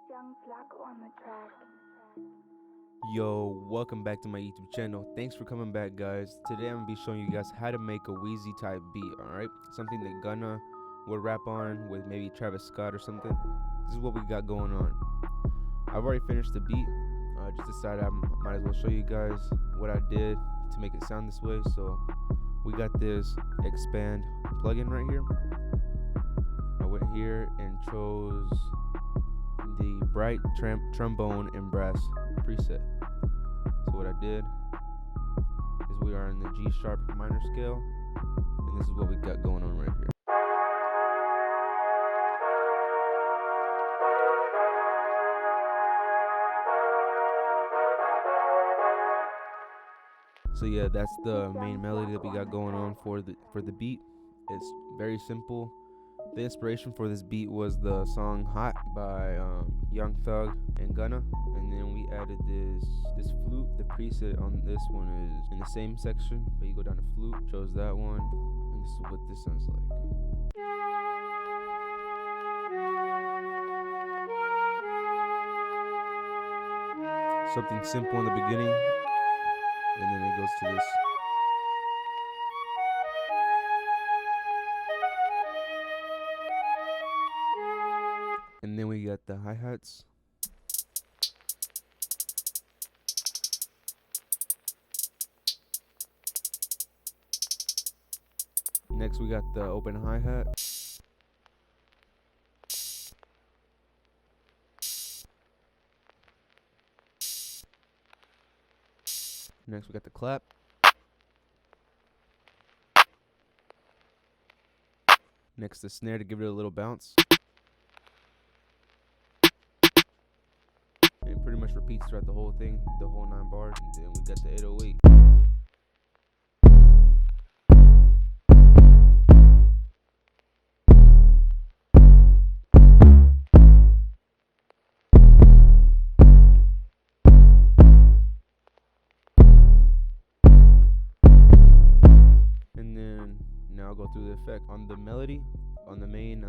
Young Flaco on the track. Yo, welcome back to my YouTube channel. Thanks for coming back, guys. Today I'm gonna be showing you guys how to make a Wheezy type beat, alright? Something that Gunna would rap on with maybe Travis Scott or something. This is what we got going on. I've already finished the beat. Just decided I might as well show you guys what I did to make it sound this way. So we got this expand plugin right here. I went here and chose the bright trombone and brass preset. So what I did is we are in the G sharp minor scale, and this is what we got going on right here. So yeah, that's the main melody that we got going on for the beat. It's very simple. The inspiration for this beat was the song Hot by Young Thug and Gunna, and then we added this flute. The preset on this one is in the same section, but you go down to flute, chose that one, and this is what this sounds like. Something simple in the beginning, and then it goes to this. And then we got the hi-hats. Next we got the open hi-hat. Next we got the clap. Next the snare to give it a little bounce. And it pretty much repeats throughout the whole thing, the whole 9 bars. And then we got the 808. And then now I'll go through the effect. On the melody, on the main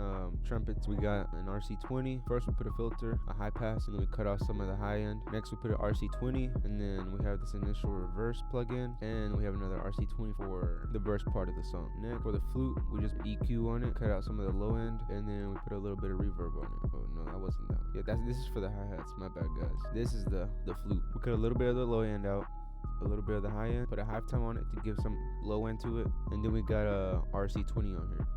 trumpets, we got an RC20. First we put a filter, a high pass, and then we cut off some of the high end. Next we put an RC20, and then we have this initial reverse plug-in, and we have another RC20 for the verse part of the song. Next, for the flute, we just EQ on it, cut out some of the low end, and then we put a little bit of reverb on it. Oh no, that wasn't that. Yeah, this is for the hi-hats, my bad guys. This is the flute. We cut a little bit of the low end out, a little bit of the high end, put a halftime on it to give some low end to it, and then we got a RC20 on here.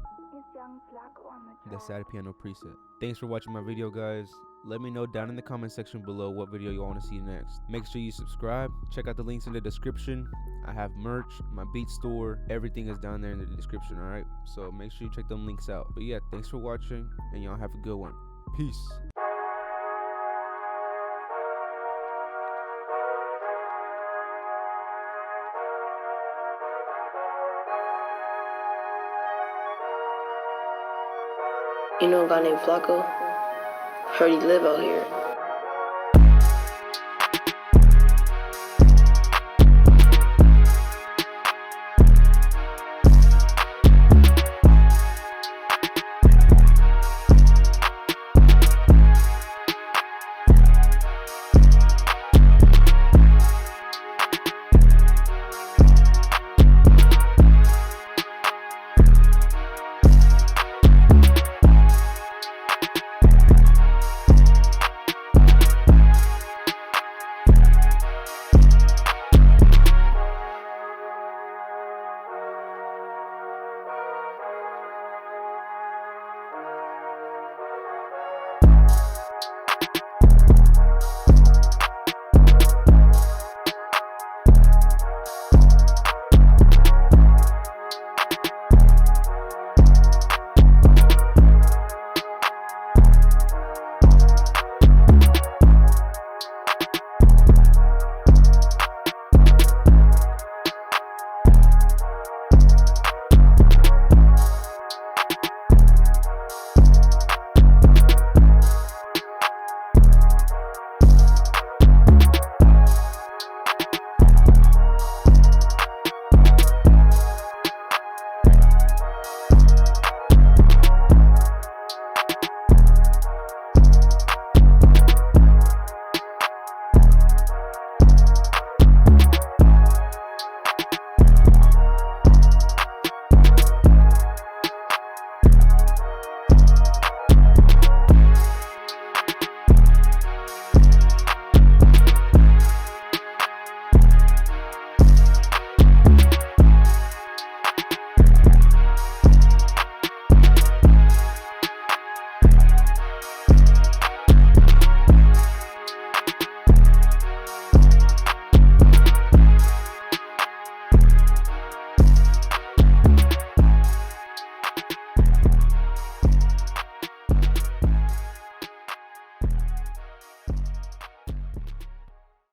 The sad piano preset. Thanks for watching my video, guys. Let me know down in the comment section below what video you want to see next. Make sure you subscribe. Check out the links in the description. I have merch, my beat store, everything is down there in the description, alright? So make sure you check them links out. But yeah, thanks for watching, and y'all have a good one. Peace. You know a guy named Flaco? Heard he live out here.